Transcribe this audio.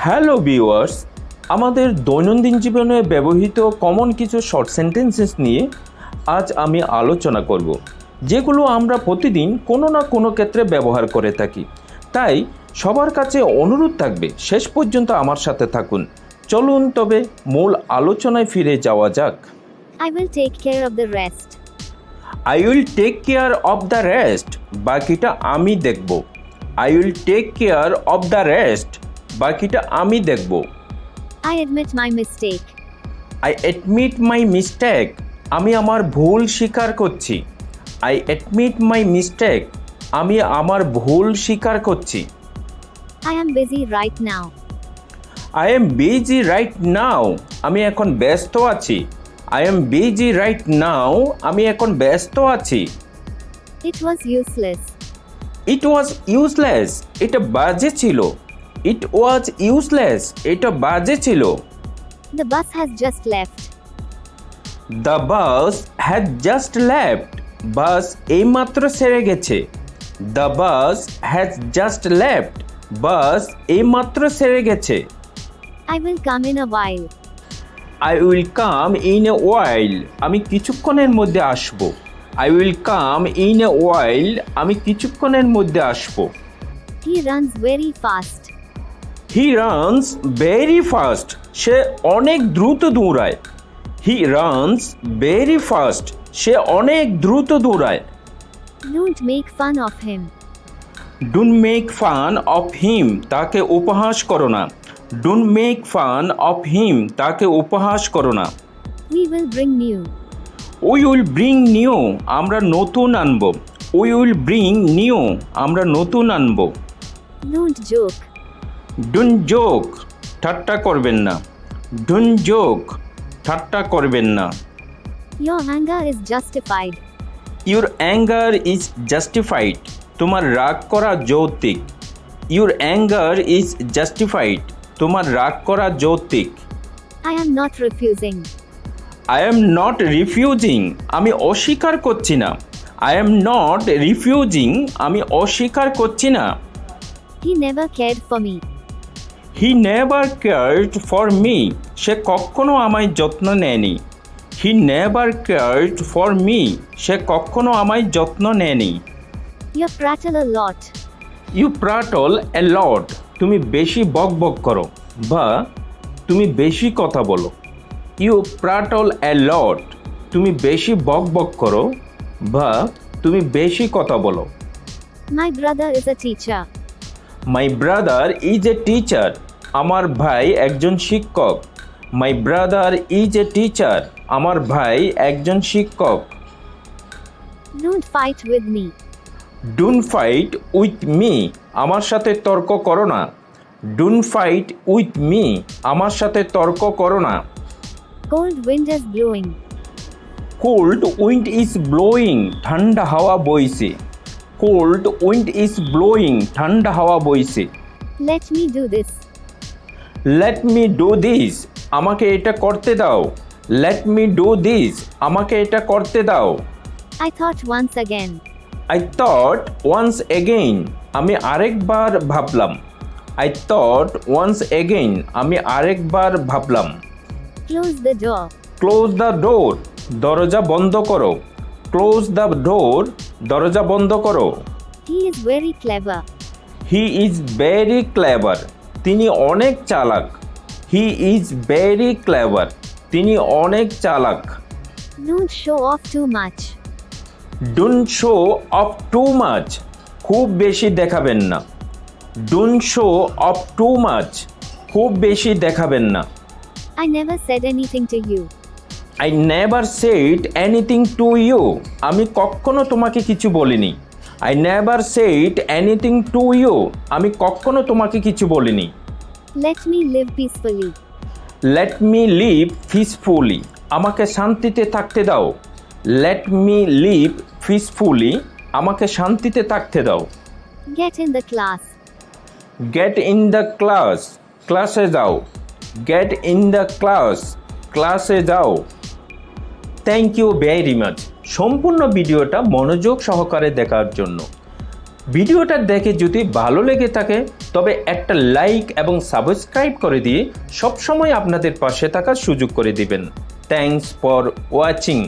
Hello viewers, আমাদের দৈনন্দিন জীবনে ব্যবহৃত কমন কিছু শর্ট সেন্টেন্সেস নিয়ে আজ আমি আলোচনা করব, যেগুলো আমরা প্রতিদিন কোনো না কোনো ক্ষেত্রে ব্যবহার করে থাকি। তাই সবার কাছে অনুরোধ থাকবে শেষ পর্যন্ত আমার সাথে থাকুন। চলুন তবে মূল আলোচনায় ফিরে যাওয়া যাক। I will take care of the rest. I will take care of the rest, বাকিটা আমি দেখব। I will take care of the rest, বাকিটা আমি দেখব। I admit my mistake. I admit my mistake, আমি আমার ভুল স্বীকার করছি। আই অ্যাডমিট মাই মিস্টেক, আমি আমার ভুল স্বীকার করছি। I am busy right now. I am busy right now, আমি এখন ব্যস্ত আছি। I am busy right now, আমি এখন ব্যস্ত আছি। It was useless. It was useless, এটা বাজে ছিল। ইট ওয়াজ ইউজলেস, এটা বাজে ছিল। The bus has just left. The bus had just left, bus এইমাত্র ছেড়ে গেছে। The bus has just left, bus এইমাত্র ছেড়ে গেছে। I will come in a while. I will come in a while, আমি কিছুক্ষণের মধ্যে আসবো। I will come in a while, আমি কিছুক্ষণের মধ্যে আসবো। He runs very fast. He runs very fast, সে অনেক দ্রুত দৌড়ায়। হি রানস ভেরি ফাস্ট, সে অনেক দ্রুত দৌড়ায়। Don't make fun of him. Don't make fun of him, তাকে উপহাস করো না। Don't make fun of him, তাকে উপহাস করো না। We will bring new. We will bring new, আমরা নতুন আনবো। উই উইল ব্রিং নিউ, আমরা নতুন আনবো। Don't joke. ডোন্ট জোক, ঠাট্টা করবেন না। ডোন্ট জোক, ঠাট্টা করবেন না। Your anger is justified. Your anger is justified, তোমার রাগ করা যৌক্তিক। ইউর অ্যাঙ্গার ইজ জাস্টিফাইড, তোমার রাগ করা যৌক্তিক। I am not refusing. I am not refusing, আমি অস্বীকার করছি না। আই এম নট রিফিউজিং, আমি অস্বীকার করছি না। He never cared for me. He never cared for me, সে কখনো আমায় যত্ন নেয়নি। He never cared for me, সে কখনো আমায় যত্ন নেয়নি। You prattle a lot. You prattle a lot, তুমি বেশি বক বক করো বা তুমি বেশি কথা বলো। ইউ প্রাটল এ লট, তুমি বেশি বক বক করো বা তুমি বেশি কথা বলো। My brother is a teacher. My brother is a teacher, আমার ভাই একজন শিক্ষক। My brother is a teacher, আমার ভাই একজন শিক্ষক। Don't fight with me. Don't fight with me, আমার সাথে তর্ক করো না। ডোন্ট ফাইট উইথ মি, আমার সাথে তর্ক করো না। Cold wind is blowing. Cold wind is blowing, ঠান্ডা হাওয়া বইছে। কোল্ড উইন্ড ইজ ব্লোয়িং, ঠান্ডা হাওয়া বইছে। Let me do this. Let me do this, আমাকে এটা করতে দাও। লেট মি ডু দিস, আমাকে এটা করতে দাও। I thought once again. I thought once again, আমি আরেকবার ভাবলাম। আই থট ওয়ান্স এগেইন, আমি আরেকবার ভাবলাম। Close the door. Close the door, দরজা বন্ধ করো। ক্লোজ দ্য ডোর, দরজা বন্ধ করো। He is very clever. He is very clever, তিনি অনেক চালাক। হি ইজ ভেরি ক্লেভার, তিনি অনেক চালাক। Don't show off too much. Don't show off too much, খুব বেশি দেখাবেন না। Don't show off too much, খুব বেশি দেখাবেন না। I never said anything to you. I never said anything to you, আমি কখনো তোমাকে কিছু বলিনি। I never said anything to you, আমি কখনো তোমাকে কিছু বলিনি। Let me live peacefully. Let me live peacefully, আমাকে শান্তিতে থাকতে দাও। লেট মি লিভ পিসফুলি, আমাকে শান্তিতে থাকতে দাও। Get in the class. Get in the class, ক্লাসে যাও। গেট ইন দ্য ক্লাস, ক্লাসে যাও। থ্যাংক ইউ ভেরি মাচ সম্পূর্ণ ভিডিওটা মনোযোগ সহকারে দেখার জন্য। ভিডিওটা দেখে যদি ভালো লেগে থাকে তবে একটা লাইক এবং সাবস্ক্রাইব করে দিয়ে সবসময় আপনাদের পাশে থাকার সুযোগ করে দিবেন। Thanks for watching.